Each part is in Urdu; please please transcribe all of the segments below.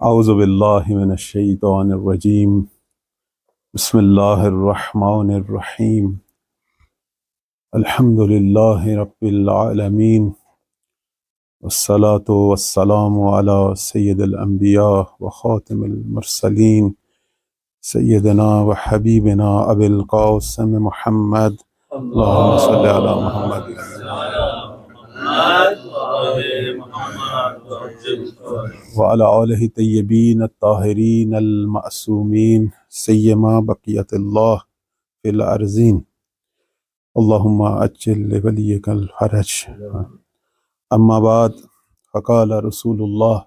اعوذ باللہ من الشیطان الرجیم بسم اللہ الرحمن الرحیم الحمد للہ رب العالمین والصلاة والسلام علی سید الانبیاء وخاتم المرسلین سیدنا وحبیبنا ابی القاسم محمد اللہم صلی علی محمد وعلى آلہ طیبین الطاہرین المعصومین سیما بقیت اللہ فی الارضین اللہم اجل لولیک الفرج اما بعد فقال رسول اللہ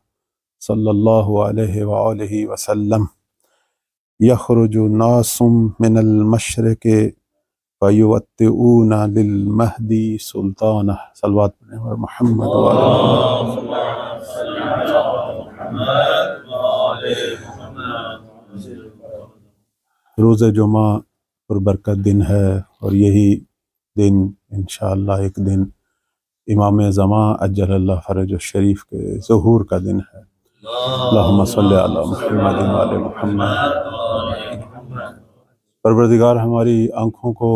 صلی اللہ علیہ وآلہ وسلم یخرج ناس من المشرق فیوطئون للمہدی سلطانہ صلوات پڑھیں اور محمد روز جمعہ پر برکت دن ہے، اور یہی دن انشاءاللہ ایک دن امام زمان اجل اللہ فرج الشریف کے ظہور کا دن ہے۔ اللہم صلی علی محمد وعلی محمد۔ پروردگار ہماری آنکھوں کو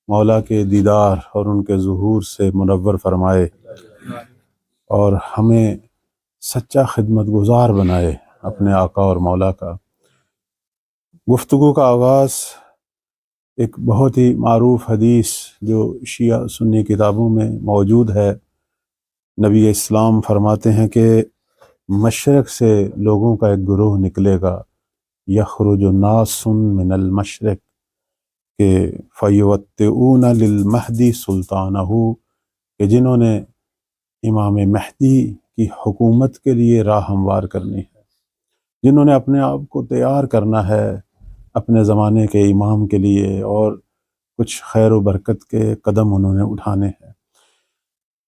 مولا کے دیدار اور ان کے ظہور سے منور فرمائے، اور ہمیں سچا خدمت گزار بنائے اپنے آقا اور مولا کا۔ گفتگو کا آغاز ایک بہت ہی معروف حدیث جو شیعہ سنی کتابوں میں موجود ہے۔ نبی اسلام فرماتے ہیں کہ مشرق سے لوگوں کا ایک گروہ نکلے گا، یخرج ناس من المشرق کہ فیوطئون للمہدی سلطانہ، کہ جنہوں نے امام مہدی کی حکومت کے لیے راہ ہموار کرنی ہے، جنہوں نے اپنے آپ کو تیار کرنا ہے اپنے زمانے کے امام کے لیے، اور کچھ خیر و برکت کے قدم انہوں نے اٹھانے ہیں۔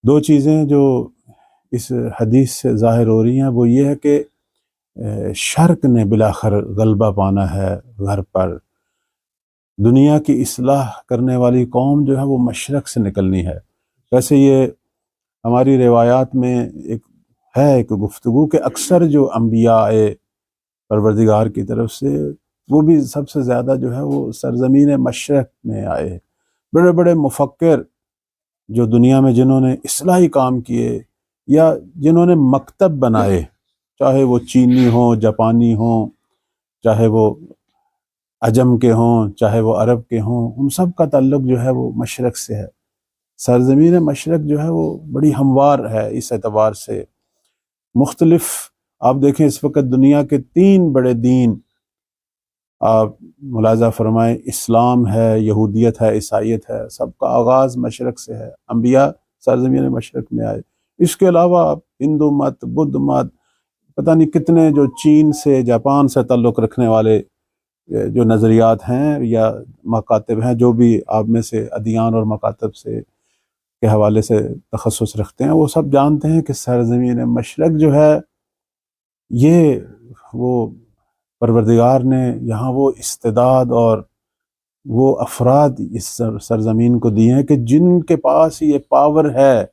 دو چیزیں جو اس حدیث سے ظاہر ہو رہی ہیں وہ یہ ہے کہ شرق نے بلاخر غلبہ پانا ہے غرب پر۔ دنیا کی اصلاح کرنے والی قوم جو ہے وہ مشرق سے نکلنی ہے۔ ویسے یہ ہماری روایات میں ایک گفتگو کہ اکثر جو انبیاء پروردگار کی طرف سے وہ بھی سب سے زیادہ جو ہے وہ سرزمین مشرق میں آئے۔ بڑے بڑے مفکر جو دنیا میں جنہوں نے اصلاحی کام کیے یا جنہوں نے مکتب بنائے، چاہے وہ چینی ہوں، جاپانی ہوں، چاہے وہ عجم کے ہوں، چاہے وہ عرب کے ہوں، ان سب کا تعلق جو ہے وہ مشرق سے ہے۔ سرزمین مشرق جو ہے وہ بڑی ہموار ہے اس اعتبار سے۔ مختلف آپ دیکھیں اس وقت دنیا کے 3 بڑے دین آپ ملاحظہ فرمائیں، اسلام ہے، یہودیت ہے، عیسائیت ہے، سب کا آغاز مشرق سے ہے۔ انبیاء سرزمین مشرق میں آئے۔ اس کے علاوہ ہندو مت، بدھ مت، پتہ نہیں کتنے جو چین سے، جاپان سے تعلق رکھنے والے جو نظریات ہیں یا مکاتب ہیں، جو بھی آپ میں سے ادیان اور مکاتب سے کے حوالے سے تخصص رکھتے ہیں، وہ سب جانتے ہیں کہ سرزمین مشرق جو ہے یہ وہ پروردگار نے یہاں وہ استعداد اور وہ افراد اس سرزمین کو دیے ہیں کہ جن کے پاس یہ پاور ہے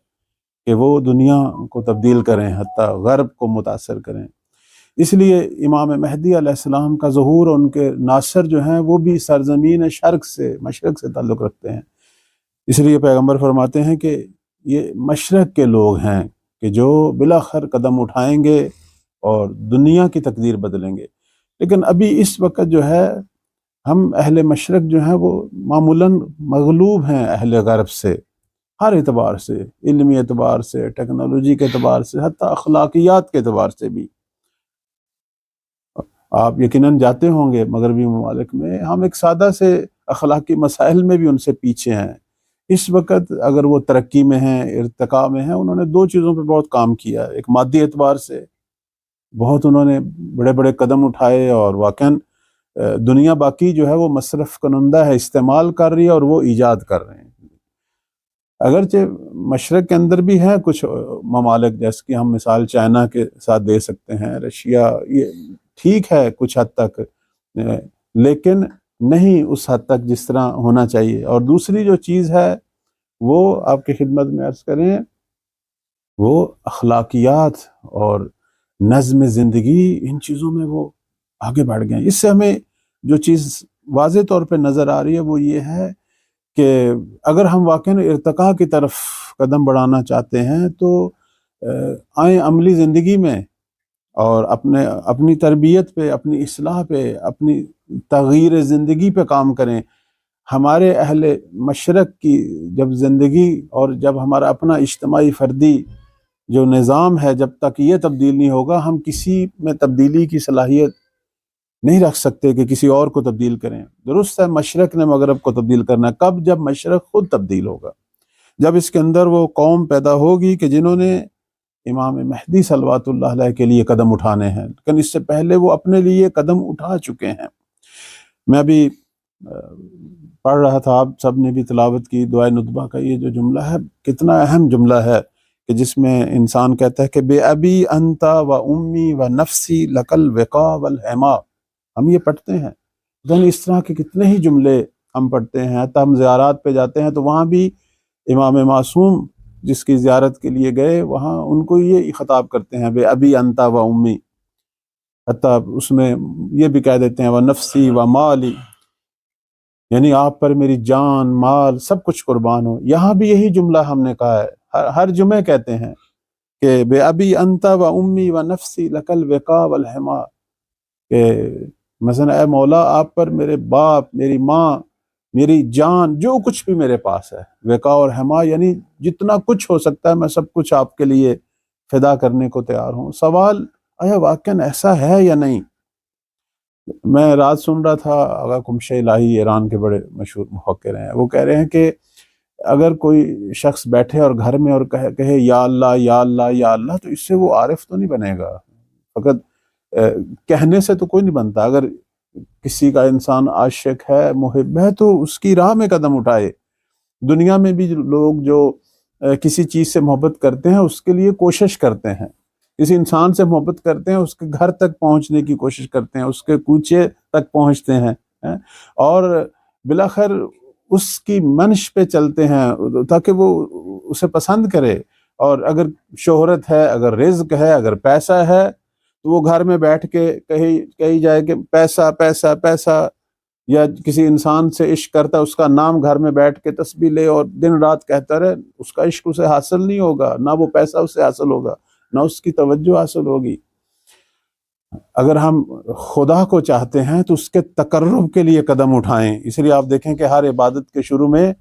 کہ وہ دنیا کو تبدیل کریں، حتیٰ غرب کو متاثر کریں۔ اس لیے امام مہدی علیہ السلام کا ظہور اور ان کے ناصر جو ہیں وہ بھی سرزمین شرق سے، مشرق سے تعلق رکھتے ہیں۔ اس لیے پیغمبر فرماتے ہیں کہ یہ مشرق کے لوگ ہیں کہ جو بلاخر قدم اٹھائیں گے اور دنیا کی تقدیر بدلیں گے۔ لیکن ابھی اس وقت جو ہے ہم اہل مشرق جو ہیں وہ معمولاً مغلوب ہیں اہل غرب سے، ہر اعتبار سے، علمی اعتبار سے، ٹیکنالوجی کے اعتبار سے، حتیٰ اخلاقیات کے اعتبار سے بھی۔ آپ یقیناً جاتے ہوں گے مغربی ممالک میں، ہم ایک سادہ سے اخلاقی مسائل میں بھی ان سے پیچھے ہیں۔ اس وقت اگر وہ ترقی میں ہیں، ارتقاء میں ہیں، انہوں نے 2 چیزوں پہ بہت کام کیا ہے۔ ایک مادی اعتبار سے بہت انہوں نے بڑے بڑے قدم اٹھائے، اور واقعاً دنیا باقی جو ہے وہ مصرف کنندہ ہے، استعمال کر رہی ہے، اور وہ ایجاد کر رہے ہیں۔ اگرچہ مشرق کے اندر بھی ہیں کچھ ممالک، جیسے کہ ہم مثال چائنا کے ساتھ دے سکتے ہیں، رشیا، یہ ٹھیک ہے کچھ حد تک، لیکن نہیں اس حد تک جس طرح ہونا چاہیے۔ اور دوسری جو چیز ہے وہ آپ کی خدمت میں عرض کریں، وہ اخلاقیات اور نظم زندگی، ان چیزوں میں وہ آگے بڑھ گئے ہیں۔ اس سے ہمیں جو چیز واضح طور پہ نظر آ رہی ہے وہ یہ ہے کہ اگر ہم واقعی ارتقاء کی طرف قدم بڑھانا چاہتے ہیں تو آئیں عملی زندگی میں اور اپنی تربیت پہ، اپنی اصلاح پہ، اپنی تغییر زندگی پہ کام کریں۔ ہمارے اہل مشرق کی جب زندگی اور جب ہمارا اپنا اجتماعی فردی جو نظام ہے، جب تک یہ تبدیل نہیں ہوگا، ہم کسی میں تبدیلی کی صلاحیت نہیں رکھ سکتے کہ کسی اور کو تبدیل کریں۔ درست ہے مشرق نے مغرب کو تبدیل کرنا ہے، کب؟ جب مشرق خود تبدیل ہوگا، جب اس کے اندر وہ قوم پیدا ہوگی کہ جنہوں نے امام مہدی صلوات اللہ علیہ کے لیے قدم اٹھانے ہیں، لیکن اس سے پہلے وہ اپنے لیے قدم اٹھا چکے ہیں۔ میں ابھی پڑھ رہا تھا، آپ سب نے بھی تلاوت کی دعائے ندبہ کا یہ جو جملہ ہے، کتنا اہم جملہ ہے کہ جس میں انسان کہتا ہے کہ بے ابی انت و امی و نفسی لکل وقا والحما۔ ہم یہ پڑھتے ہیں، یعنی اس طرح کے کتنے ہی جملے ہم پڑھتے ہیں، حتیٰ ہم زیارات پہ جاتے ہیں تو وہاں بھی امام معصوم جس کی زیارت کے لیے گئے، وہاں ان کو یہ خطاب کرتے ہیں بے ابی انت و امی، حتیٰ اس میں یہ بھی کہہ دیتے ہیں و نفسی و مالی، یعنی آپ پر میری جان، مال، سب کچھ قربان ہو۔ یہاں بھی یہی جملہ ہم نے کہا ہے، ہر جمعے کہتے ہیں کہ بے ابی انت و امی و نفسی لکل وقا والحما، کہ مثلا اے مولا آپ پر میرے باپ، میری ماں، میری جان، جو کچھ بھی میرے پاس ہے، وقا اور حما یعنی جتنا کچھ ہو سکتا ہے میں سب کچھ آپ کے لیے فدا کرنے کو تیار ہوں۔ سوال آیا واقعاً ایسا ہے یا نہیں؟ میں رات سن رہا تھا، آغا قمشہ الہی ایران کے بڑے مشہور محقق ہیں، وہ کہہ رہے ہیں کہ اگر کوئی شخص بیٹھے اور گھر میں اور کہے یا اللہ یا اللہ یا اللہ، تو اس سے وہ عارف تو نہیں بنے گا، فقط کہنے سے تو کوئی نہیں بنتا۔ اگر کسی کا انسان عاشق ہے، محب ہے، تو اس کی راہ میں قدم اٹھائے۔ دنیا میں بھی لوگ جو کسی چیز سے محبت کرتے ہیں اس کے لیے کوشش کرتے ہیں، کسی انسان سے محبت کرتے ہیں اس کے گھر تک پہنچنے کی کوشش کرتے ہیں، اس کے کوچے تک پہنچتے ہیں، اور بلاخر اس کی منش پہ چلتے ہیں تاکہ وہ اسے پسند کرے۔ اور اگر شہرت ہے، اگر رزق ہے، اگر پیسہ ہے، تو وہ گھر میں بیٹھ کے کہی جائے کہ پیسہ پیسہ پیسہ، یا کسی انسان سے عشق کرتا ہے، اس کا نام گھر میں بیٹھ کے تسبیح لے اور دن رات کہتا رہے، اس کا عشق اسے حاصل نہیں ہوگا، نہ وہ پیسہ اسے حاصل ہوگا، نہ اس کی توجہ حاصل ہوگی۔ اگر ہم خدا کو چاہتے ہیں تو اس کے تقرب کے لیے قدم اٹھائیں۔ اس لیے آپ دیکھیں کہ ہر عبادت کے شروع میں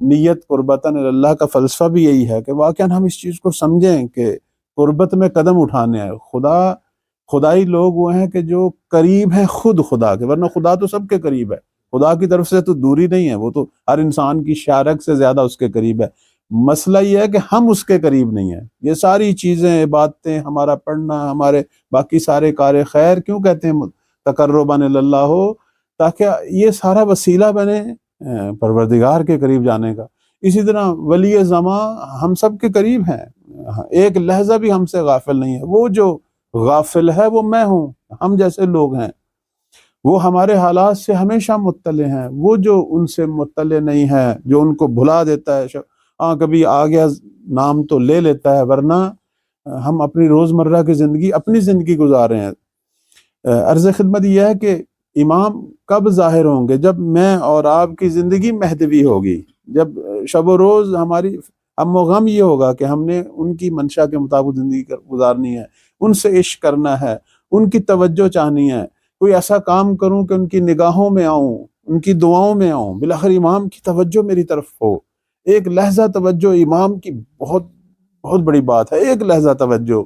نیت قربتاً اللہ کا فلسفہ بھی یہی ہے کہ واقعاً ہم اس چیز کو سمجھیں کہ قربت میں قدم اٹھانے ہیں۔ خدائی لوگ وہ ہیں کہ جو قریب ہیں خود خدا کے، ورنہ خدا تو سب کے قریب ہے، خدا کی طرف سے تو دوری نہیں ہے، وہ تو ہر انسان کی شارک سے زیادہ اس کے قریب ہے۔ مسئلہ یہ ہے کہ ہم اس کے قریب نہیں ہیں۔ یہ ساری چیزیں، عبادتیں، ہمارا پڑھنا، ہمارے باقی سارے کار خیر کیوں کہتے ہیں تقرباً اللہ ہو، تاکہ یہ سارا وسیلہ بنے پروردگار کے قریب جانے کا۔ اسی طرح ولی زماں ہم سب کے قریب ہیں، ایک لحظہ بھی ہم سے غافل نہیں ہے۔ وہ جو غافل ہے وہ میں ہوں، ہم جیسے لوگ ہیں، وہ ہمارے حالات سے ہمیشہ مطلع ہیں۔ وہ جو ان سے مطلع نہیں ہے، جو ان کو بھلا دیتا ہے، کبھی آ گیا نام تو لے لیتا ہے، ورنہ ہم اپنی روزمرہ کی زندگی اپنی زندگی گزار رہے ہیں۔ عرض خدمت یہ ہے کہ امام کب ظاہر ہوں گے؟ جب میں اور آپ کی زندگی مہدوی ہوگی، جب شب و روز ہماری ہم و غم یہ ہوگا کہ ہم نے ان کی منشا کے مطابق زندگی گزارنی ہے، ان سے عشق کرنا ہے، ان کی توجہ چاہنی ہے، کوئی ایسا کام کروں کہ ان کی نگاہوں میں آؤں، ان کی دعاؤں میں آؤں، بالآخر امام کی توجہ میری طرف ہو۔ ایک لحظہ توجہ امام کی بہت بہت بڑی بات ہے۔ ایک لحظہ توجہ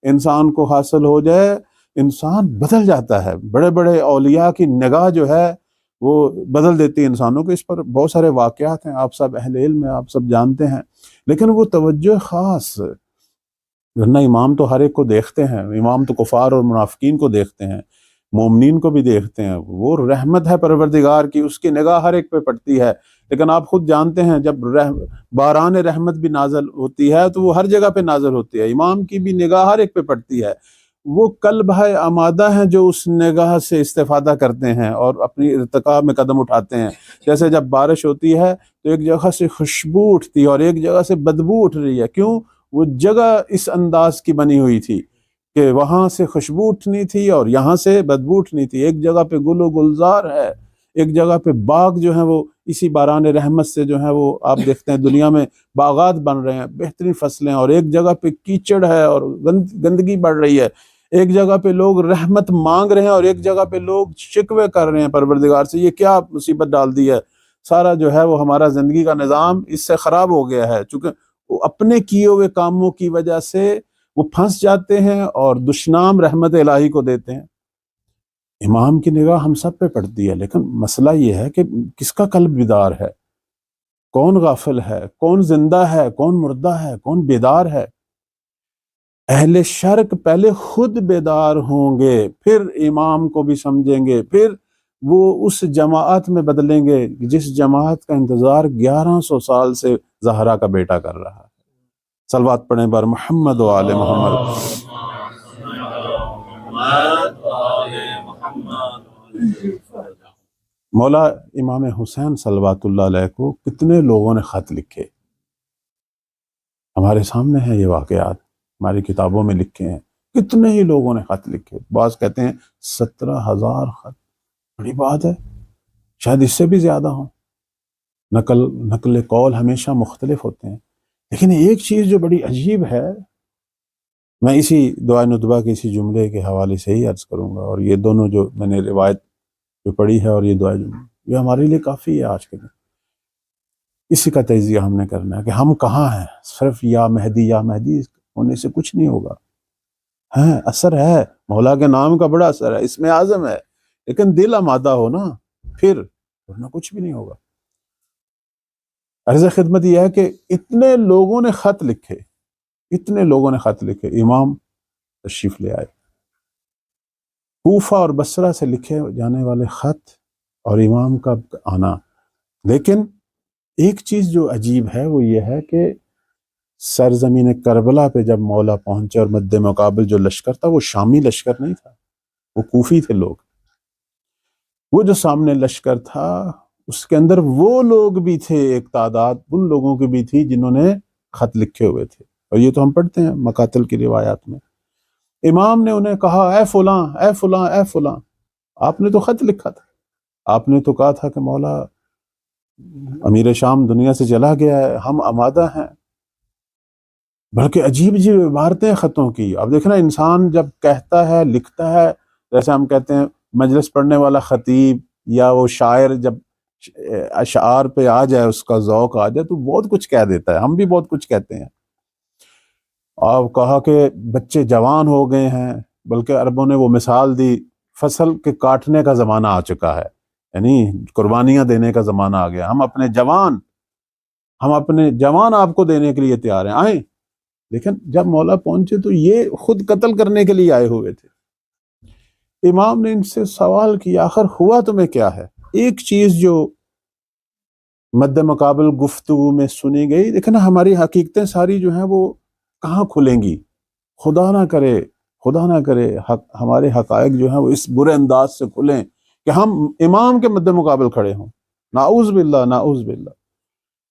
انسان کو حاصل ہو جائے، انسان بدل جاتا ہے۔ بڑے بڑے اولیاء کی نگاہ جو ہے وہ بدل دیتی ہے انسانوں کو۔ اس پر بہت سارے واقعات ہیں، آپ سب اہل علم ہیں، آپ سب جانتے ہیں، لیکن وہ توجہ خاص، ورنہ امام تو ہر ایک کو دیکھتے ہیں، امام تو کفار اور منافقین کو دیکھتے ہیں، مومنین کو بھی دیکھتے ہیں۔ وہ رحمت ہے پروردگار کی، اس کی نگاہ ہر ایک پہ پڑتی ہے۔ لیکن آپ خود جانتے ہیں جب باران رحمت بھی نازل ہوتی ہے تو وہ ہر جگہ پہ نازل ہوتی ہے، امام کی بھی نگاہ ہر ایک پہ پڑتی ہے۔ وہ قلب ہے آمادہ ہیں جو اس نگاہ سے استفادہ کرتے ہیں اور اپنی ارتقاء میں قدم اٹھاتے ہیں۔ جیسے جب بارش ہوتی ہے تو ایک جگہ سے خوشبو اٹھتی ہے اور ایک جگہ سے بدبو اٹھ رہی ہے، کیوں؟ وہ جگہ اس انداز کی بنی ہوئی تھی کہ وہاں سے خوشبو اٹھنی تھی اور یہاں سے بدبو اٹھنی تھی. ایک جگہ پہ گل و گلزار ہے، ایک جگہ پہ باغ جو ہیں وہ اسی باران رحمت سے جو ہیں وہ آپ دیکھتے ہیں دنیا میں باغات بن رہے ہیں، بہترین فصلیں، اور ایک جگہ پہ کیچڑ ہے اور گندگی بڑھ رہی ہے. ایک جگہ پہ لوگ رحمت مانگ رہے ہیں اور ایک جگہ پہ لوگ شکوے کر رہے ہیں پروردگار سے. یہ کیا مصیبت ڈال دی ہے؟ سارا جو ہے وہ ہمارا زندگی کا نظام اس سے خراب ہو گیا ہے، چونکہ وہ اپنے کیے ہوئے کاموں کی وجہ سے وہ پھنس جاتے ہیں اور دشنام رحمت الہی کو دیتے ہیں. امام کی نگاہ ہم سب پہ پڑتی ہے، لیکن مسئلہ یہ ہے کہ کس کا قلب بیدار ہے، کون غافل ہے، کون زندہ ہے، کون مردہ ہے، کون بیدار ہے. اہل شرک پہلے خود بیدار ہوں گے، پھر امام کو بھی سمجھیں گے، پھر وہ اس جماعت میں بدلیں گے جس جماعت کا انتظار 1100 سال سے زہرا کا بیٹا کر رہا ہے. صلوات پڑھیں بر محمد و آل محمد. مولا امام حسین صلوات اللہ علیہ کو کتنے لوگوں نے خط لکھے، ہمارے سامنے ہیں یہ واقعات، ہماری کتابوں میں لکھے ہیں. کتنے ہی لوگوں نے خط لکھے، بعض کہتے ہیں 17,000 خط. بڑی بات ہے، شاید اس سے بھی زیادہ ہوں. نقل قول ہمیشہ مختلف ہوتے ہیں، لیکن ایک چیز جو بڑی عجیب ہے، میں اسی دعائے ندبہ کے اسی جملے کے حوالے سے ہی عرض کروں گا، اور یہ دونوں جو میں نے روایت جو پڑھی ہے اور یہ دعائے جملے، یہ ہمارے لیے کافی ہے آج کے دن. اسی کا تجزیہ ہم نے کرنا ہے کہ ہم کہاں ہیں. صرف یا مہدی ہونے سے کچھ نہیں ہوگا. ہاں اثر ہے، مولا کے نام کا بڑا اثر ہے، اس میں اعظم ہے، لیکن دل آمادہ ہو نا، پھر ورنہ کچھ بھی نہیں ہوگا. عرض خدمت یہ ہے کہ اتنے لوگوں نے خط لکھے، اتنے لوگوں نے خط لکھے. امام تشریف لے آئے، کوفہ اور بصرہ سے لکھے جانے والے خط اور امام کا آنا. لیکن ایک چیز جو عجیب ہے وہ یہ ہے کہ سرزمین کربلا پہ جب مولا پہنچے اور مد مقابل جو لشکر تھا وہ شامی لشکر نہیں تھا، وہ کوفی تھے لوگ. وہ جو سامنے لشکر تھا اس کے اندر وہ لوگ بھی تھے، ایک تعداد ان لوگوں کی بھی تھی جنہوں نے خط لکھے ہوئے تھے، اور یہ تو ہم پڑھتے ہیں مقاتل کی روایات میں. امام نے انہیں کہا اے فلاں اے فلاں اے فلاں، آپ نے تو خط لکھا تھا، آپ نے تو کہا تھا کہ مولا امیر شام دنیا سے چلا گیا ہے، ہم آمادہ ہیں. بلکہ عجیب عجیب عبارتیں خطوں کی. اب دیکھنا انسان جب کہتا ہے لکھتا ہے، جیسے ہم کہتے ہیں مجلس پڑھنے والا خطیب یا وہ شاعر جب اشعار پہ آ جائے، اس کا ذوق آ جائے تو بہت کچھ کہہ دیتا ہے. ہم بھی بہت کچھ کہتے ہیں. آپ کہا کہ بچے جوان ہو گئے ہیں، بلکہ عربوں نے وہ مثال دی فصل کے کاٹنے کا زمانہ آ چکا ہے، یعنی قربانیاں دینے کا زمانہ آ گیا. ہم اپنے جوان آپ کو دینے کے لیے تیار ہیں، آئیں. لیکن جب مولا پہنچے تو یہ خود قتل کرنے کے لیے آئے ہوئے تھے. امام نے ان سے سوال کیا آخر ہوا تمہیں کیا ہے؟ ایک چیز جو مد مقابل گفتگو میں سنی گئی، دیکھنا ہماری حقیقتیں ساری جو ہیں وہ کہاں کھلیں گی. خدا نہ کرے ہمارے حقائق جو ہیں وہ اس برے انداز سے کھلیں کہ ہم امام کے مد مقابل کھڑے ہوں. نعوذ باللہ نعوذ باللہ.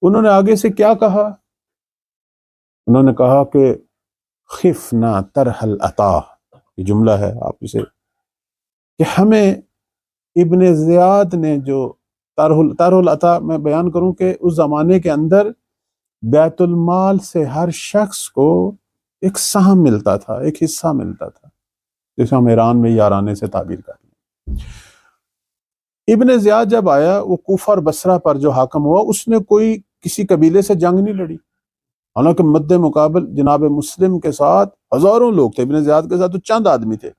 انہوں نے آگے سے کیا کہا؟ انہوں نے کہا کہ خفنا طرح العطا، یہ جملہ ہے آپ اسے، کہ ہمیں ابن زیاد نے جو طرح العطا میں بیان کروں کہ اس زمانے کے اندر بیت المال سے ہر شخص کو ایک سہم ملتا تھا، ایک حصہ ملتا تھا، جسے ہم ایران میں یارانے سے تعبیر کرتے ہیں. ابن زیاد جب آیا وہ کوفہ اور بصرہ پر جو حاکم ہوا، اس نے کوئی کسی قبیلے سے جنگ نہیں لڑی، حالانکہ مد مقابل جناب مسلم کے ساتھ ہزاروں لوگ تھے، ابن زیاد کے ساتھ تو چند آدمی تھے.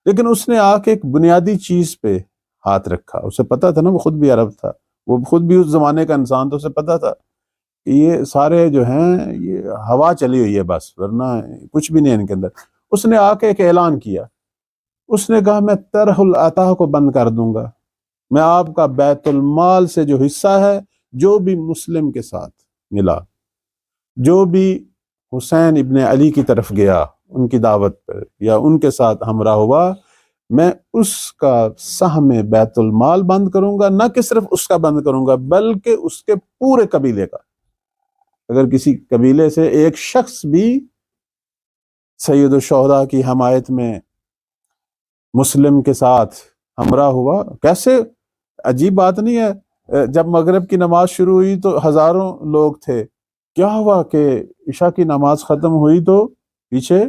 لیکن اس نے آ کے ایک بنیادی چیز پہ ہاتھ رکھا. اسے پتا تھا نا، وہ خود بھی عرب تھا، وہ خود بھی اس زمانے کا انسان تھا، اسے پتا تھا کہ یہ سارے جو ہیں یہ ہوا چلی ہوئی ہے بس، ورنہ کچھ بھی نہیں ان کے اندر. اس نے آ کے ایک اعلان کیا، اس نے کہا میں طرح العطا کو بند کر دوں گا، میں آپ کا بیت المال سے جو حصہ ہے، جو بھی مسلم کے ساتھ ملا، جو بھی حسین ابن علی کی طرف گیا ان کی دعوت پر یا ان کے ساتھ ہمراہ ہوا، میں اس کا سہم بیت المال بند کروں گا. نہ کہ صرف اس کا بند کروں گا بلکہ اس کے پورے قبیلے کا. اگر کسی قبیلے سے ایک شخص بھی سید الشہداء کی حمایت میں مسلم کے ساتھ ہمراہ ہوا۔ کیسے عجیب بات نہیں ہے، جب مغرب کی نماز شروع ہوئی تو ہزاروں لوگ تھے، کیا ہوا کہ عشاء کی نماز ختم ہوئی تو پیچھے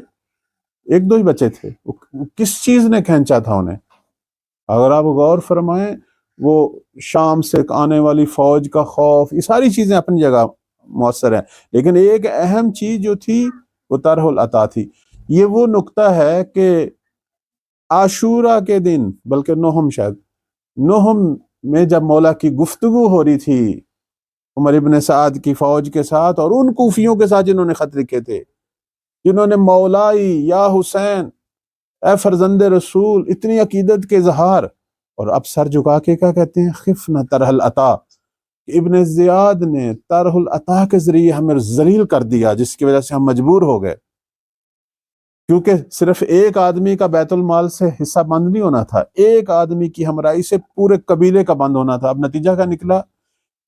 ایک دو ہی بچے تھے۔ کس چیز نے کھینچا تھا انہیں؟ اگر آپ غور فرمائیں، وہ شام سے آنے والی فوج کا خوف، یہ ساری چیزیں اپنی جگہ مؤثر ہیں، لیکن ایک اہم چیز جو تھی وہ طرح العطا تھی۔ یہ وہ نقطہ ہے کہ عاشورہ کے دن، بلکہ نہم، شاید نہم میں جب مولا کی گفتگو ہو رہی تھی عمر ابن سعد کی فوج کے ساتھ اور ان کوفیوں کے ساتھ جنہوں نے خط لکھے تھے، جنہوں نے مولائی یا حسین اے فرزند رسول اتنی عقیدت کے اظہار، اور اب سر جھکا کے کیا کہتے ہیں؟ خفنا طرح العطا، ابن زیاد نے طرح العطا کے ذریعے ہمیں ذلیل کر دیا، جس کی وجہ سے ہم مجبور ہو گئے، کیونکہ صرف ایک آدمی کا بیت المال سے حصہ بند نہیں ہونا تھا، ایک آدمی کی ہمراہی سے پورے قبیلے کا بند ہونا تھا۔ اب نتیجہ کیا نکلا؟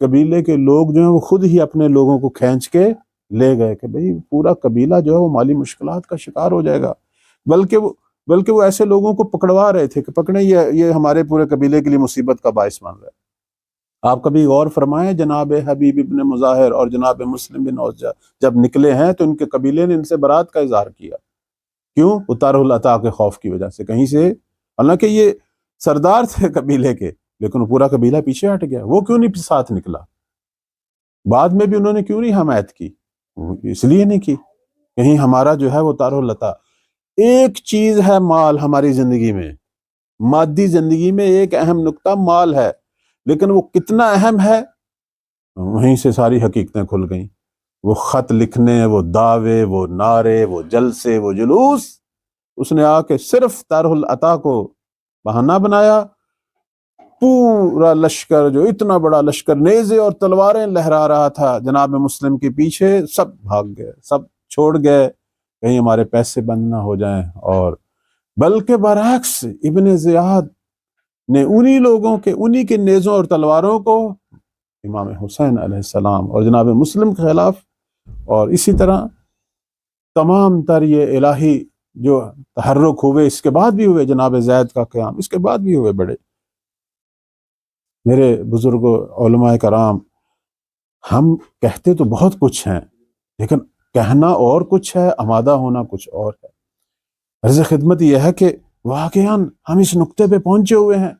قبیلے کے لوگ جو ہیں وہ خود ہی اپنے لوگوں کو کھینچ کے لے گئے کہ بھئی پورا قبیلہ جو ہے وہ مالی مشکلات کا شکار ہو جائے گا، بلکہ وہ ایسے لوگوں کو پکڑوا رہے تھے کہ پکڑیں، یہ ہمارے پورے قبیلے کے لیے مصیبت کا باعث بن رہا ہے۔ آپ کبھی غور فرمائیں، جناب حبیب ابن مظاہر اور جناب مسلم بن عوف جب نکلے ہیں تو ان کے قبیلے نے ان سے برات کا اظہار کیا، کیوں؟ طرح العطا کے خوف کی وجہ سے، کہیں سے، حالانکہ یہ سردار تھے قبیلے کے، لیکن وہ پورا قبیلہ پیچھے ہٹ گیا۔ وہ کیوں نہیں ساتھ نکلا؟ بعد میں بھی انہوں نے کیوں نہیں حمایت کی؟ اس لیے نہیں کی، کہیں ہمارا جو ہے وہ طرح العطا۔ ایک چیز ہے مال ہماری زندگی میں، مادی زندگی میں ایک اہم نقطہ مال ہے، لیکن وہ کتنا اہم ہے، وہیں سے ساری حقیقتیں کھل گئیں۔ وہ خط لکھنے، وہ دعوے، وہ نعرے، وہ جلسے، وہ جلوس، اس نے آ کے صرف طرح العطا کو بہانہ بنایا۔ پورا لشکر، جو اتنا بڑا لشکر نیزے اور تلواریں لہرا رہا تھا جناب مسلم کے پیچھے، سب بھاگ گئے، سب چھوڑ گئے، کہیں ہمارے پیسے بند نہ ہو جائیں۔ اور بلکہ برعکس ابن زیاد نے انہی کے نیزوں اور تلواروں کو امام حسین علیہ السلام اور جناب مسلم کے خلاف، اور اسی طرح تمام تر یہ الہی جو تحرک ہوئے، اس کے بعد بھی ہوئے، جناب زید کا قیام اس کے بعد بھی ہوئے۔ بڑے میرے بزرگوں، علماء کرام، ہم کہتے تو بہت کچھ ہیں، لیکن کہنا اور کچھ ہے، آمادہ ہونا کچھ اور ہے۔ عرض خدمت یہ ہے کہ واقعاً ہم اس نقطے پہ پہنچے ہوئے ہیں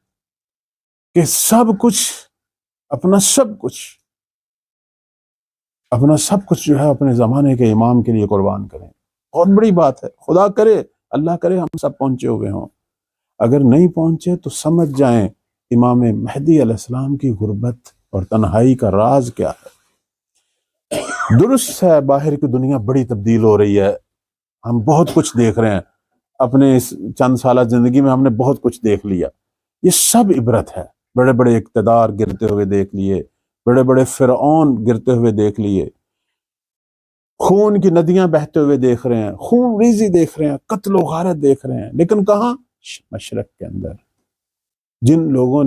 کہ سب کچھ، اپنا سب کچھ جو ہے اپنے زمانے کے امام کے لیے قربان کریں۔ بہت بڑی بات ہے، خدا کرے، اللہ کرے ہم سب پہنچے ہوئے ہوں۔ اگر نہیں پہنچے تو سمجھ جائیں امام مہدی علیہ السلام کی غربت اور تنہائی کا راز کیا ہے۔ درست ہے باہر کی دنیا بڑی تبدیل ہو رہی ہے، ہم بہت کچھ دیکھ رہے ہیں، اپنے اس چند سالہ زندگی میں ہم نے بہت کچھ دیکھ لیا، یہ سب عبرت ہے۔ بڑے بڑے اقتدار گرتے ہوئے دیکھ لیے، بڑے بڑے فرعون گرتے ہوئے دیکھ لیے، خون کی ندیاں بہتے ہوئے دیکھ رہے ہیں، خون ریزی دیکھ رہے ہیں، قتل و غارت دیکھ رہے ہیں، لیکن کہاں؟ مشرق کے اندر جن لوگوں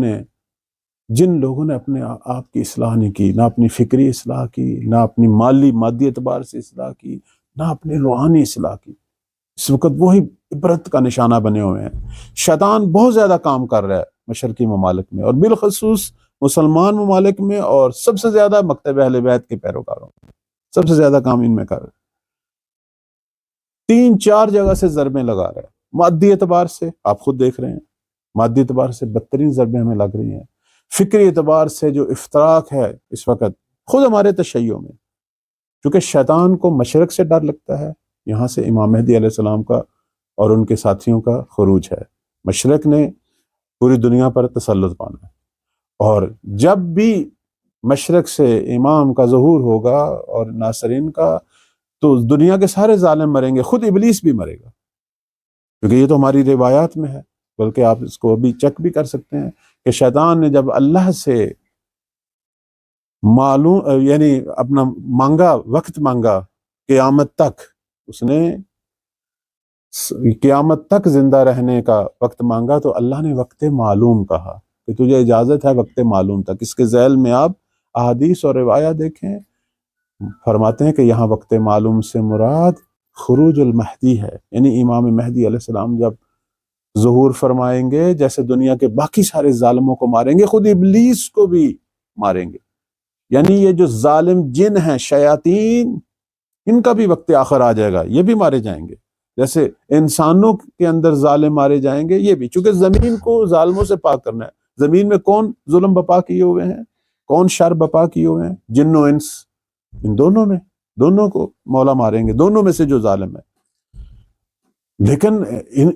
نے اپنے آپ کی اصلاح نہیں کی، نہ اپنی فکری اصلاح کی، نہ اپنی مادی اعتبار سے اصلاح کی، نہ اپنی روحانی اصلاح کی، اس وقت وہی عبرت کا نشانہ بنے ہوئے ہیں۔ شیطان بہت زیادہ کام کر رہا ہے مشرقی ممالک میں، اور بالخصوص مسلمان ممالک میں، اور سب سے زیادہ مکتب اہل بیت کے پیروکاروں میں، سب سے زیادہ کام ان میں کر رہا ہے۔ 3-4 جگہ سے ضربیں لگا رہا ہے، مادی اعتبار سے آپ خود دیکھ رہے ہیں، مادی اعتبار سے بدترین ضربیں ہمیں لگ رہی ہیں، فکری اعتبار سے جو افتراق ہے اس وقت خود ہمارے تشیع میں، کیونکہ شیطان کو مشرق سے ڈر لگتا ہے، یہاں سے امام مہدی علیہ السلام کا اور ان کے ساتھیوں کا خروج ہے۔ مشرق نے پوری دنیا پر تسلط پانا ہے، اور جب بھی مشرق سے امام کا ظہور ہوگا اور ناصرین کا، تو دنیا کے سارے ظالم مریں گے، خود ابلیس بھی مرے گا، کیونکہ یہ تو ہماری روایات میں ہے، بلکہ آپ اس کو بھی چیک بھی کر سکتے ہیں کہ شیطان نے جب اللہ سے یعنی اپنا وقت مانگا قیامت تک، اس نے قیامت تک زندہ رہنے کا وقت مانگا، تو اللہ نے وقت معلوم کہا کہ تجھے اجازت ہے وقت معلوم تک۔ اس کے ذیل میں آپ احادیث اور روایات دیکھیں، فرماتے ہیں کہ یہاں وقت معلوم سے مراد خروج المہدی ہے، یعنی امام مہدی علیہ السلام جب ظہور فرمائیں گے، جیسے دنیا کے باقی سارے ظالموں کو ماریں گے، خود ابلیس کو بھی ماریں گے. یعنی یہ جو ظالم جن ہیں، شیاطین، ان کا بھی وقت آخر آ جائے گا، یہ بھی مارے جائیں گے. جیسے انسانوں کے اندر ظالم مارے جائیں گے، یہ بھی، چونکہ زمین کو ظالموں سے پاک کرنا ہے. زمین میں کون ظلم بپا کیے ہوئے ہیں، کون شر بپا کیے ہوئے ہیں؟ جن و انس. ان دونوں میں، دونوں کو مولا ماریں گے، دونوں میں سے جو ظالم ہے. لیکن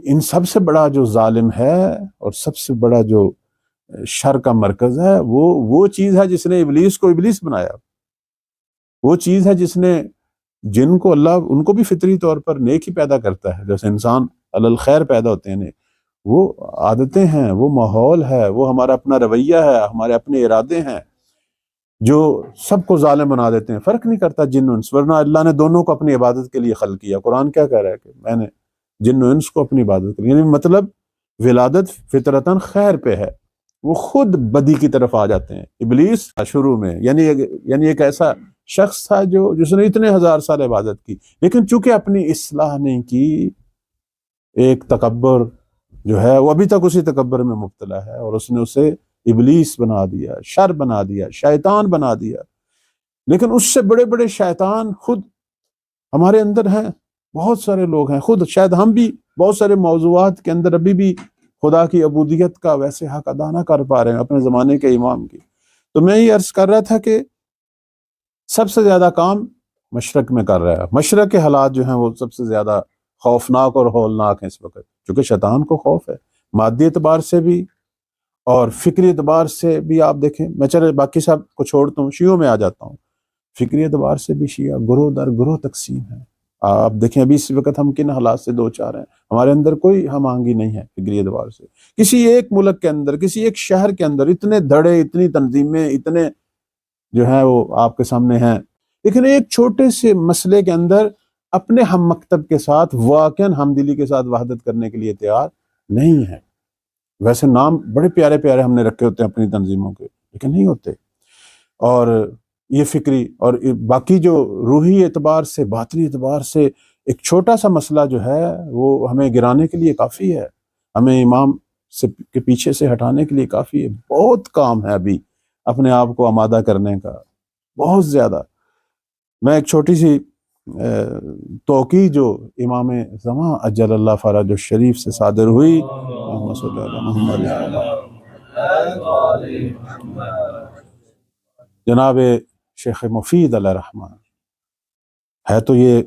ان سب سے بڑا جو ظالم ہے اور سب سے بڑا جو شر کا مرکز ہے، وہ چیز ہے جس نے ابلیس کو ابلیس بنایا. وہ چیز ہے جس نے جن کو اللہ ان کو بھی فطری طور پر نیک ہی پیدا کرتا ہے، جیسے انسان علی الخیر پیدا ہوتے ہیں. وہ عادتیں ہیں، وہ ماحول ہے، وہ ہمارا اپنا رویہ ہے، ہمارے اپنے ارادے ہیں جو سب کو ظالم بنا دیتے ہیں. فرق نہیں کرتا جن و انس، ورنہ اللہ نے دونوں کو اپنی عبادت کے لیے خلق کیا. قرآن کیا کہہ رہا ہے کہ میں نے جن و انس کو اپنی عبادت کے لیے، یعنی مطلب ولادت فطرتاً خیر پہ ہے، وہ خود بدی کی طرف آ جاتے ہیں. ابلیس شروع میں یعنی ایک ایسا شخص تھا جس نے اتنے ہزار سال عبادت کی، لیکن چونکہ اپنی اصلاح نہیں کی، ایک تکبر جو ہے وہ ابھی تک اسی تکبر میں مبتلا ہے، اور اس نے اسے ابلیس بنا دیا، شر بنا دیا، شیطان بنا دیا. لیکن اس سے بڑے بڑے شیطان خود ہمارے اندر ہیں. بہت سارے لوگ ہیں، خود شاید ہم بھی بہت سارے موضوعات کے اندر ابھی بھی خدا کی عبودیت کا ویسے حق ادا نہ کر پا رہے ہیں اپنے زمانے کے امام کی. تو میں یہ عرض کر رہا تھا کہ سب سے زیادہ کام مشرق میں کر رہا ہے. مشرق کے حالات جو ہیں وہ سب سے زیادہ خوفناک اور ہولناک ہیں اس وقت، چونکہ شیطان کو خوف ہے مادی اعتبار سے بھی اور فکری اعتبار سے بھی. آپ دیکھیں، میں چلے باقی سب کو چھوڑتا ہوں، شیعوں میں آ جاتا ہوں. فکری اعتبار سے بھی شیعہ گروہ در گروہ تقسیم ہے. آپ دیکھیں ابھی اس وقت ہم کن حالات سے دو چار ہیں. ہمارے اندر کوئی ہم آہنگی نہیں ہے فکری اعتبار سے. کسی ایک ملک کے اندر، کسی ایک شہر کے اندر اتنے دھڑے، اتنی تنظیمیں، اتنے جو ہیں وہ آپ کے سامنے ہیں، لیکن ایک چھوٹے سے مسئلے کے اندر اپنے ہم مکتب کے ساتھ واقعاً ہم دلی کے ساتھ وحدت کرنے کے لیے تیار نہیں ہے. ویسے نام بڑے پیارے پیارے ہم نے رکھے ہوتے ہیں اپنی تنظیموں کے، لیکن نہیں ہوتے. اور یہ فکری اور باقی جو روحی اعتبار سے، باطنی اعتبار سے ایک چھوٹا سا مسئلہ جو ہے وہ ہمیں گرانے کے لیے کافی ہے، ہمیں امام کے پیچھے سے ہٹانے کے لیے کافی ہے. بہت کام ہے ابھی اپنے آپ کو آمادہ کرنے کا، بہت زیادہ. میں ایک چھوٹی سی توقیع جو امام زمان اجل اللہ فرج الشریف سے صادر ہوئی، اللہم صلی اللہ محمد جناب شیخ مفید علیہ رحمان ہے، تو یہ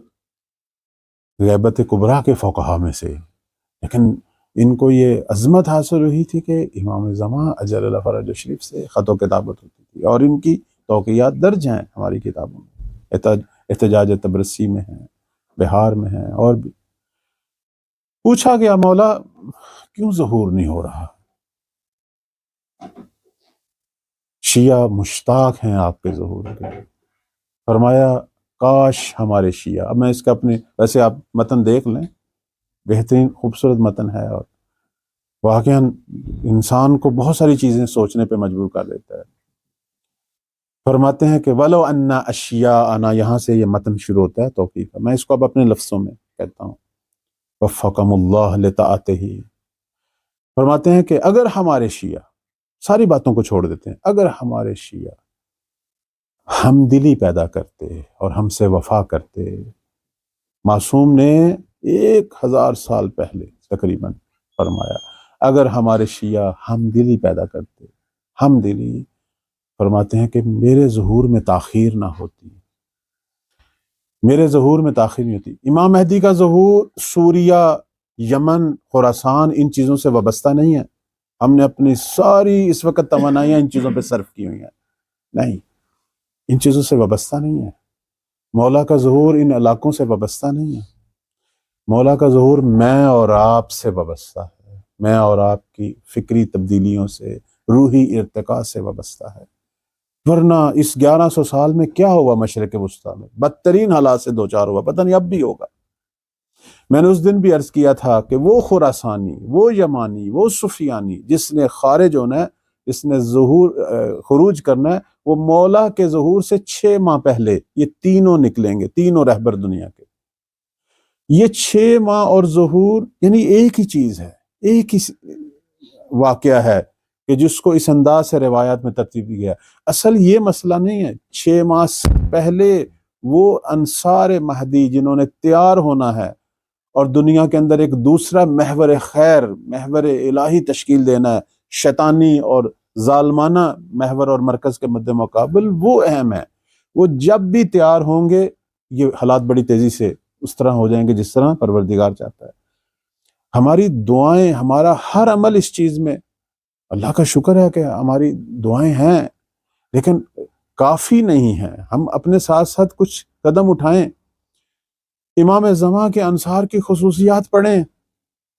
غیبت کبریٰ کے فقہا میں سے، لیکن ان کو یہ عظمت حاصل ہوئی تھی کہ امام زمان اجل اللہ فرج الشریف سے خط و کتابت ہوتی تھی، اور ان کی توقیات درج ہیں ہماری کتابوں میں، احتجاج تبرسی میں ہیں، بہار میں ہیں، اور بھی. پوچھا گیا مولا کیوں ظہور نہیں ہو رہا؟ شیعہ مشتاق ہیں آپ کے ظہور کے. فرمایا کاش ہمارے شیعہ، اب میں اس کا اپنے، ویسے آپ متن دیکھ لیں، بہترین خوبصورت متن ہے، اور واقعاً انسان کو بہت ساری چیزیں سوچنے پہ مجبور کر دیتا ہے. فرماتے ہیں کہ وَلَوْ أَنَّ أَشْيَاءَنَا، یہاں سے یہ متن شروع ہوتا ہے توقیع کا. میں اس کو اب اپنے لفظوں میں کہتا ہوں، وَفَّقَهُمُ اللَّهُ لِطَاعَتِهِ. فرماتے ہیں کہ اگر ہمارے شیعہ، ساری باتوں کو چھوڑ دیتے ہیں، اگر ہمارے شیعہ ہم دلی پیدا کرتے اور ہم سے وفا کرتے، معصوم نے 1000 سال پہلے تقریباً فرمایا، اگر ہمارے شیعہ ہم دلی پیدا کرتے، ہم دلی، فرماتے ہیں کہ میرے ظہور میں تاخیر نہ ہوتی، میرے ظہور میں تاخیر نہیں ہوتی. امام مہدی کا ظہور سوریہ، یمن، خراسان، ان چیزوں سے وابستہ نہیں ہے. ہم نے اپنی ساری اس وقت توانائیاں ان چیزوں پہ صرف کی ہوئی ہیں، نہیں، ان چیزوں سے وابستہ نہیں ہے. مولا کا ظہور ان علاقوں سے وابستہ نہیں ہے. مولا کا ظہور میں اور آپ سے وابستہ ہے، میں اور آپ کی فکری تبدیلیوں سے، روحی ارتقاء سے وابستہ ہے. ورنہ اس 1100 سال میں کیا ہوا مشرق وسطیٰ میں؟ بدترین حالات سے دو چار ہوا، پتہ نہیں اب بھی ہوگا. میں نے اس دن بھی عرض کیا تھا کہ وہ خراسانی، وہ یمانی، وہ سفیانی جس نے خارج ہونا ہے، جس نے خروج کرنا ہے، وہ مولا کے ظہور سے 6 ماہ پہلے یہ تینوں نکلیں گے، تینوں رہبر دنیا کے. یہ 6 ماہ اور ظہور یعنی ایک ہی چیز ہے، ایک ہی واقعہ ہے کہ جس کو اس انداز سے روایات میں ترتیب دی گیا۔ اصل یہ مسئلہ نہیں ہے، 6 ماہ سے پہلے وہ انصار مہدی جنہوں نے تیار ہونا ہے اور دنیا کے اندر ایک دوسرا محور خیر، محور الہی تشکیل دینا ہے، شیطانی اور ظالمانہ محور اور مرکز کے مد مقابل، وہ اہم ہے۔ وہ جب بھی تیار ہوں گے یہ حالات بڑی تیزی سے اس طرح ہو جائیں گے جس طرح پروردگار چاہتا ہے۔ ہماری دعائیں، ہمارا ہر عمل اس چیز میں، اللہ کا شکر ہے کہ ہماری دعائیں ہیں لیکن کافی نہیں ہیں۔ ہم اپنے ساتھ ساتھ کچھ قدم اٹھائیں، امام زمان کے انصار کی خصوصیات پڑھیں،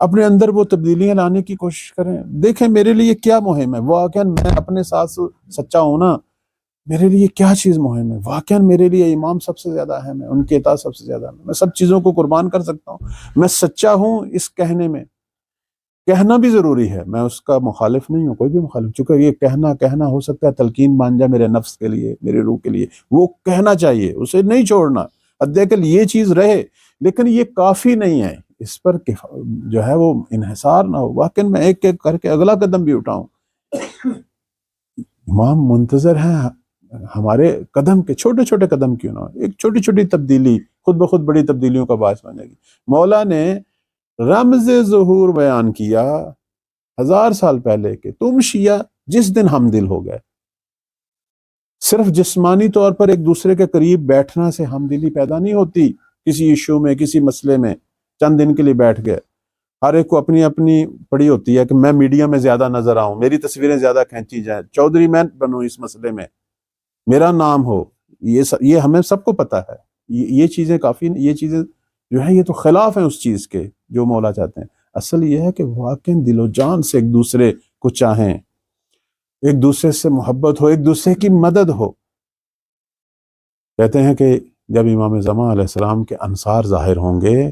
اپنے اندر وہ تبدیلیاں لانے کی کوشش کریں۔ دیکھیں میرے لیے کیا مہم ہے، واقعا میں اپنے ساتھ سچا ہوں نا، میرے لیے کیا چیز مہم ہے، واقعا میرے لیے امام سب سے زیادہ اہم ہے، ان کی اطاعت سب سے زیادہ اہم ہے۔ میں سب چیزوں کو قربان کر سکتا ہوں، میں سچا ہوں اس کہنے میں، کہنا بھی ضروری ہے، میں اس کا مخالف نہیں ہوں، کوئی بھی مخالف، چونکہ یہ کہنا ہو سکتا ہے تلقین بن جائے میرے نفس کے لیے، میرے روح کے لیے، وہ کہنا چاہیے، اسے نہیں چھوڑنا، حداقل یہ چیز رہے، لیکن یہ کافی نہیں ہے، اس پر جو ہے وہ انحصار نہ ہو، واقعا میں ایک ایک کر کے اگلا قدم بھی اٹھاؤں۔ امام منتظر ہیں ہمارے قدم کے، چھوٹے چھوٹے قدم کیوں نہ ہو، ایک چھوٹی چھوٹی تبدیلی خود بخود بڑی تبدیلیوں کا باعث بنے گی۔ مولا نے رمز ظہور بیان کیا 1000 سال پہلے کہ تم شیعہ جس دن ہم دل ہو گئے، صرف جسمانی طور پر ایک دوسرے کے قریب بیٹھنا سے ہم دلی پیدا نہیں ہوتی، کسی ایشو میں، کسی مسئلے میں چند دن کے لیے بیٹھ گئے، ہر ایک کو اپنی اپنی پڑی ہوتی ہے کہ میں میڈیا میں زیادہ نظر آؤں، میری تصویریں زیادہ کھینچی جائیں، چودھری میں بنوں اس مسئلے میں، میرا نام ہو، یہ ہمیں سب کو پتا ہے، یہ چیزیں کافی، یہ چیزیں جو ہیں یہ تو خلاف ہیں اس چیز کے جو مولا چاہتے ہیں۔ اصل یہ ہے کہ واقعی دل و جان سے ایک دوسرے کو چاہیں، ایک دوسرے سے محبت ہو، ایک دوسرے کی مدد ہو۔ کہتے ہیں کہ جب امام زمان علیہ السلام کے انصار ظاہر ہوں گے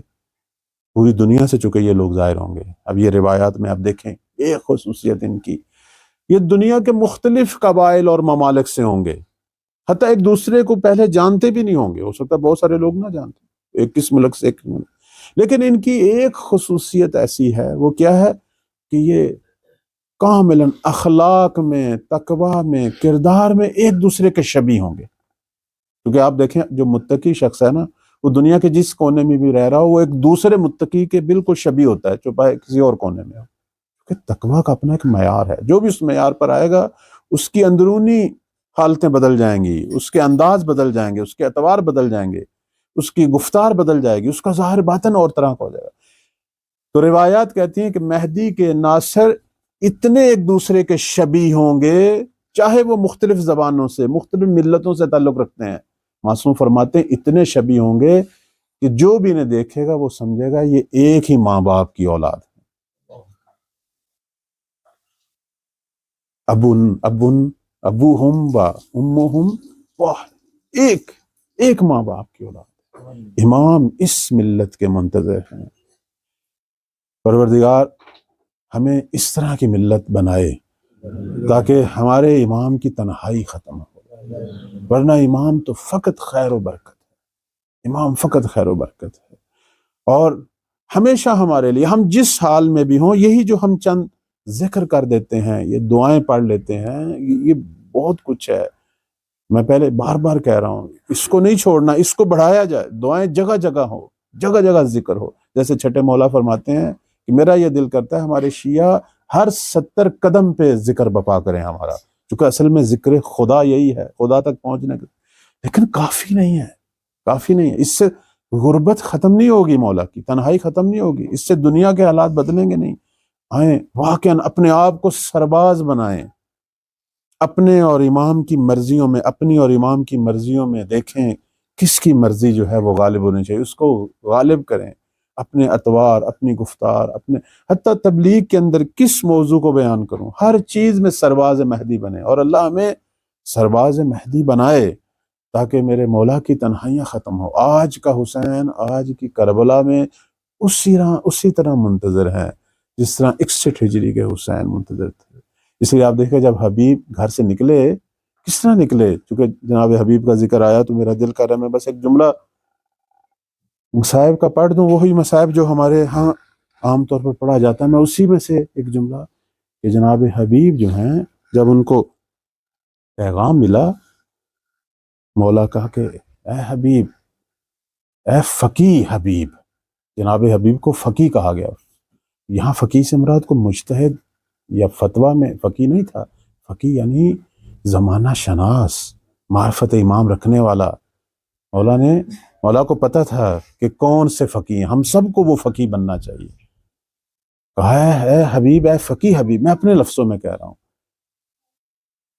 پوری دنیا سے، چکے یہ لوگ ظاہر ہوں گے، اب یہ روایات میں آپ دیکھیں ایک خصوصیت ان کی، یہ دنیا کے مختلف قبائل اور ممالک سے ہوں گے، حتیٰ ایک دوسرے کو پہلے جانتے بھی نہیں ہوں گے، ہو سکتا ہے بہت سارے لوگ نہ جانتے ایک کس ملک سے ایک ملک، لیکن ان کی ایک خصوصیت ایسی ہے، وہ کیا ہے کہ یہ کاملاً اخلاق میں، تقوی میں، کردار میں ایک دوسرے کے شبیہ ہوں گے۔ کیونکہ آپ دیکھیں جو متقی شخص ہے نا، وہ دنیا کے جس کونے میں بھی رہ رہا ہو وہ ایک دوسرے متقی کے بالکل شبیہ ہوتا ہے، چاہے کسی اور کونے میں ہو، کیونکہ تقوی کا اپنا ایک معیار ہے، جو بھی اس معیار پر آئے گا اس کی اندرونی حالتیں بدل جائیں گی، اس کے انداز بدل جائیں گے، اس کے اعتبار بدل جائیں گے، اس کی گفتار بدل جائے گی، اس کا ظاہر باطن اور طرح کا ہو جائے گا۔ تو روایات کہتی ہیں کہ مہدی کے ناصر اتنے ایک دوسرے کے شبیہ ہوں گے، چاہے وہ مختلف زبانوں سے، مختلف ملتوں سے تعلق رکھتے ہیں، معصوم فرماتے ہیں اتنے شبیہ ہوں گے کہ جو بھی انہیں دیکھے گا وہ سمجھے گا یہ ایک ہی ماں باپ کی اولاد ہے، ابوہم و امہم واحد، ایک ماں باپ کی اولاد۔ امام اس ملت کے منتظر ہیں، پروردگار ہمیں اس طرح کی ملت بنائے تاکہ ہمارے امام کی تنہائی ختم ہو، ورنہ امام تو فقط خیر و برکت ہے، امام فقط خیر و برکت ہے، اور ہمیشہ ہمارے لیے ہم جس حال میں بھی ہوں، یہی جو ہم چند ذکر کر دیتے ہیں، یہ دعائیں پڑھ لیتے ہیں، یہ بہت کچھ ہے۔ میں پہلے بار بار کہہ رہا ہوں اس کو نہیں چھوڑنا، اس کو بڑھایا جائے، دعائیں جگہ جگہ ہو، جگہ جگہ ذکر ہو، جیسے چھٹے مولا فرماتے ہیں کہ میرا یہ دل کرتا ہے ہمارے شیعہ ہر 70 قدم پہ ذکر بپا کریں ہمارا، چونکہ اصل میں ذکر خدا یہی ہے، خدا تک پہنچنے کا، لیکن کافی نہیں ہے، کافی نہیں ہے، اس سے غربت ختم نہیں ہوگی، مولا کی تنہائی ختم نہیں ہوگی، اس سے دنیا کے حالات بدلیں گے نہیں۔ آئیں واقعاً اپنے آپ کو سرباز بنائیں، اپنے اور امام کی مرضیوں میں، اپنی اور امام کی مرضیوں میں دیکھیں کس کی مرضی جو ہے وہ غالب ہونی چاہیے، اس کو غالب کریں، اپنے اطوار، اپنی گفتار، اپنے حتیٰ تبلیغ کے اندر کس موضوع کو بیان کروں، ہر چیز میں سرباز مہدی بنے، اور اللہ ہمیں سرباز مہدی بنائے تاکہ میرے مولا کی تنہائیاں ختم ہو۔ آج کا حسین آج کی کربلا میں اسی طرح منتظر ہیں جس طرح 61 ہجری کے حسین منتظر تھے۔ اس لیے آپ دیکھیں جب حبیب گھر سے نکلے کس طرح نکلے، چونکہ جناب حبیب کا ذکر آیا تو میرا دل کر رہا ہے میں بس ایک جملہ مصائب کا پڑھ دوں، وہی مصائب جو ہمارے ہاں عام طور پر پڑھا جاتا ہے، میں اسی میں سے ایک جملہ کہ جناب حبیب جو ہیں جب ان کو پیغام ملا، مولا کہا کہ اے حبیب، اے فقی حبیب، جناب حبیب کو فقی کہا گیا۔ یہاں فقی سے مراد کو مجتہد یا فتویٰ میں فقی نہیں تھا، فقی یعنی زمانہ شناس، معرفت امام رکھنے والا۔ مولا کو پتہ تھا کہ کون سے فقی ہیں، ہم سب کو وہ فقی بننا چاہیے۔ کہا ہے اے حبیب، اے فقی حبیب، میں اپنے لفظوں میں کہہ رہا ہوں،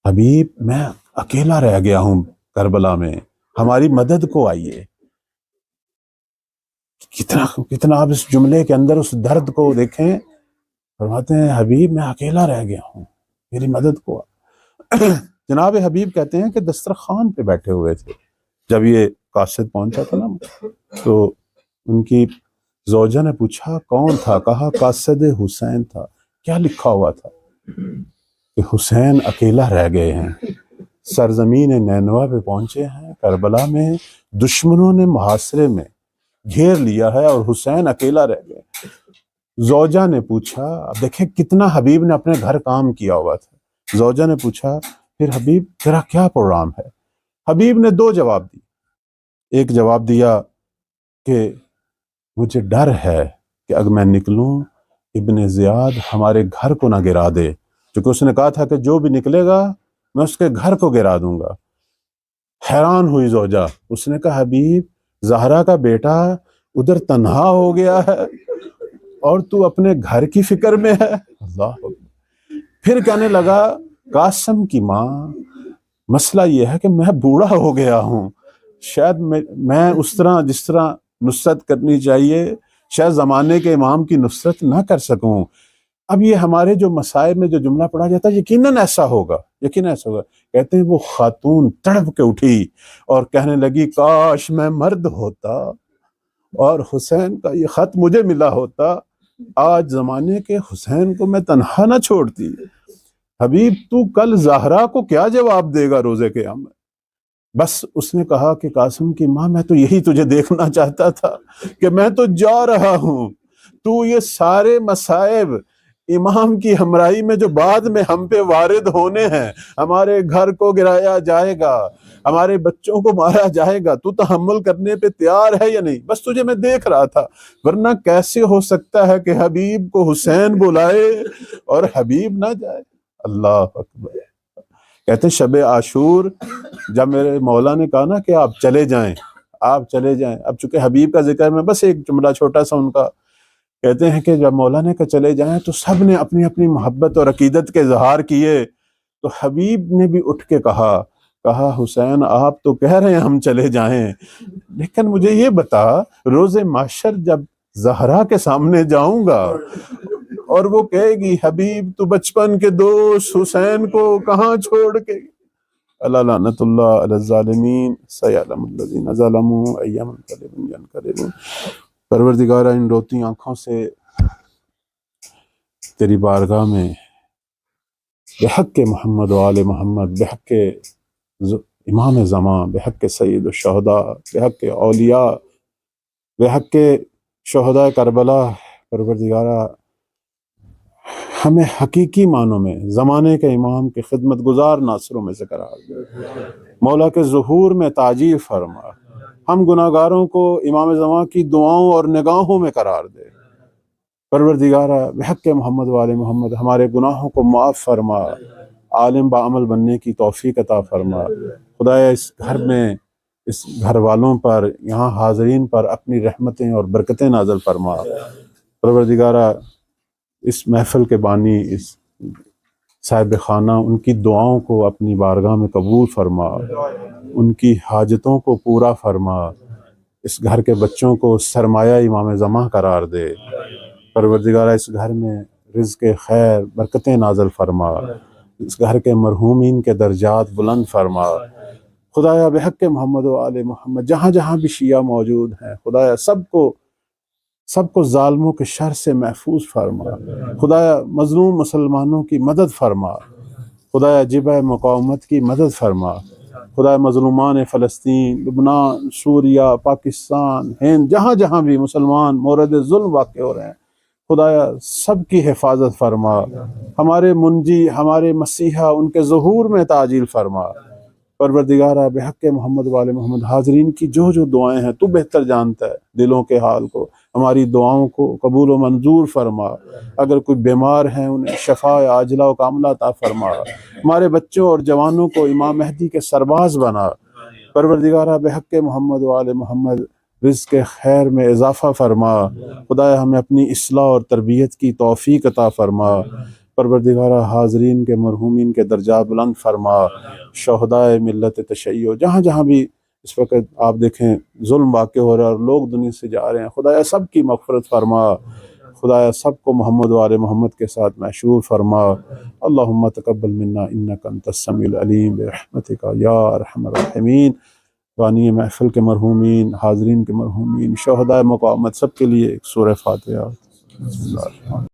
حبیب میں اکیلا رہ گیا ہوں کربلا میں، ہماری مدد کو آئیے۔ کتنا آپ اس جملے کے اندر اس درد کو دیکھیں، فرماتے ہیں حبیب میں اکیلا رہ گیا ہوں، میری مدد کو جناب حبیب کہتے ہیں کہ دسترخوان پہ بیٹھے ہوئے تھے جب یہ قاصد پہنچا تھا نا، تو ان کی زوجہ نے پوچھا کون تھا؟ کہا قاصد حسین تھا۔ کیا لکھا ہوا تھا؟ کہ حسین اکیلا رہ گئے ہیں، سرزمین نینوا پہ پہنچے ہیں، کربلا میں دشمنوں نے محاصرے میں گھیر لیا ہے اور حسین اکیلا رہ گئے۔ زوجہ نے پوچھا، اب دیکھیں کتنا حبیب نے اپنے گھر کام کیا ہوا تھا۔ زوجہ نے پوچھا پھر حبیب تیرا کیا پروگرام ہے؟ حبیب نے دو جواب دی۔ ایک جواب دیا کہ مجھے ڈر ہے کہ اگر میں نکلوں ابن زیاد ہمارے گھر کو نہ گرا دے، کیونکہ اس نے کہا تھا کہ جو بھی نکلے گا میں اس کے گھر کو گرا دوں گا۔ حیران ہوئی زوجہ، اس نے کہا حبیب زہرا کا بیٹا ادھر تنہا ہو گیا ہے اور تو اپنے گھر کی فکر میں ہے۔ اللہ پھر کہنے لگا قاسم کی ماں، مسئلہ یہ ہے کہ میں بوڑھا ہو گیا ہوں، شاید میں اس طرح جس طرح نصرت کرنی چاہیے شاید زمانے کے امام کی نصرت نہ کر سکوں۔ اب یہ ہمارے جو مصائب میں جو جملہ پڑھا جاتا ہے یقیناً ایسا ہوگا، یقیناً ایسا ہوگا۔ کہتے ہیں وہ خاتون تڑپ کے اٹھی اور کہنے لگی کاش میں مرد ہوتا اور حسین کا یہ خط مجھے ملا ہوتا، آج زمانے کے حسین کو میں تنہا نہ چھوڑتی۔ حبیب تو کل زہرا کو کیا جواب دے گا روزے قیامت؟ بس اس نے کہا کہ قاسم کی ماں میں تو یہی تجھے دیکھنا چاہتا تھا کہ میں تو جا رہا ہوں، تو یہ سارے مصائب امام کی ہمراہی میں جو بعد میں ہم پہ وارد ہونے ہیں، ہمارے گھر کو گرایا جائے گا، ہمارے بچوں کو مارا جائے گا، تو تحمل کرنے پہ تیار ہے یا نہیں؟ بس تجھے میں دیکھ رہا تھا، ورنہ کیسے ہو سکتا ہے کہ حبیب کو حسین بلائے اور حبیب نہ جائے؟ اللہ اکبر۔ کہتے شب عاشور جب میرے مولا نے کہا نا کہ آپ چلے جائیں، آپ چلے جائیں، اب چونکہ حبیب کا ذکر میں بس ایک جملہ چھوٹا سا ان کا، کہتے ہیں کہ جب مولا نے کہا چلے جائیں تو سب نے اپنی اپنی محبت اور عقیدت کے اظہار کیے، تو حبیب نے بھی اٹھ کے کہا حسین آپ تو کہہ رہے ہیں ہم چلے جائیں، لیکن مجھے یہ بتا روز محشر جب زہرا کے سامنے جاؤں گا اور وہ کہے گی حبیب تو بچپن کے دوست حسین کو کہاں چھوڑ کے؟ اللہ لعنت اللہ علی الظالمین سیعلم الذین ظلموا ای منقلب ینقلبون۔ پروردگارہ ان روتی آنکھوں سے تیری بارگاہ میں بحق محمد و آل محمد، بحق امام زمان، بحق سید الشہداء، بحق اولیاء، بحق شہداء کربلا، پروردگارہ ہمیں حقیقی معنوں میں زمانے کے امام کے خدمت گزار ناصروں میں سے قرار دے، مولا کے ظہور میں تاجیل فرما، ہم گناہ گاروں کو امام زمان کی دعاؤں اور نگاہوں میں قرار دے، پروردگارہ بحق محمد و آل محمد ہمارے گناہوں کو معاف فرما، عالم بعمل بننے کی توفیق عطا فرما۔ خدایا اس گھر میں، اس گھر والوں پر، یہاں حاضرین پر اپنی رحمتیں اور برکتیں نازل فرما۔ پروردگارہ اس محفل کے بانی، اس صاحب خانہ، ان کی دعاؤں کو اپنی بارگاہ میں قبول فرما، ان کی حاجتوں کو پورا فرما، اس گھر کے بچوں کو سرمایہ امام زمان قرار دے۔ پروردگارہ اس گھر میں رزق خیر برکتیں نازل فرما، اس گھر کے مرحومین کے درجات بلند فرما۔ خدایا بحق محمد و آل محمد جہاں جہاں بھی شیعہ موجود ہیں، خدایا سب کو ظالموں کے شر سے محفوظ فرما، خدایا مظلوم مسلمانوں کی مدد فرما، خدایا جبہ مقاومت کی مدد فرما، خدا مظلومان فلسطین، لبنان، سوریہ، پاکستان، ہند، جہاں جہاں بھی مسلمان مورد ظلم واقع ہو رہے ہیں، خدایا سب کی حفاظت فرما، ہمارے منجی، ہمارے مسیحا، ان کے ظہور میں تعجیل فرما۔ پروردگارہ بحق محمد وآل محمد حاضرین کی جو جو دعائیں ہیں تو بہتر جانتا ہے دلوں کے حال کو، ہماری دعاؤں کو قبول و منظور فرما۔ اگر کوئی بیمار ہیں انہیں شفا عاجلہ و کاملہ عطا فرما، ہمارے بچوں اور جوانوں کو امام مہدی کے سرباز بنا۔ پروردگارہ بحق محمد وآل محمد رزق خیر میں اضافہ فرما، خدایا ہمیں اپنی اصلاح اور تربیت کی توفیق عطا فرما۔ پروردگارہ حاضرین کے مرحومین کے درجات بلند فرما، شہدائے ملت تشیع جہاں جہاں بھی اس وقت آپ دیکھیں ظلم واقع ہو رہا ہے اور لوگ دنیا سے جا رہے ہیں، خدایا سب کی مغفرت فرما، خدایا سب کو محمد وآل محمد کے ساتھ محشور فرما۔ اللہم تقبل منا انک انت السمیع العلیم برحمتک یا ارحم الراحمین۔ بانی محفل کے مرحومین، حاضرین کے مرحومین، شہدائے مقاومت، سب کے لیے ایک سورہ فاتحہ۔ بسم اللہ الرحمن الرحیم۔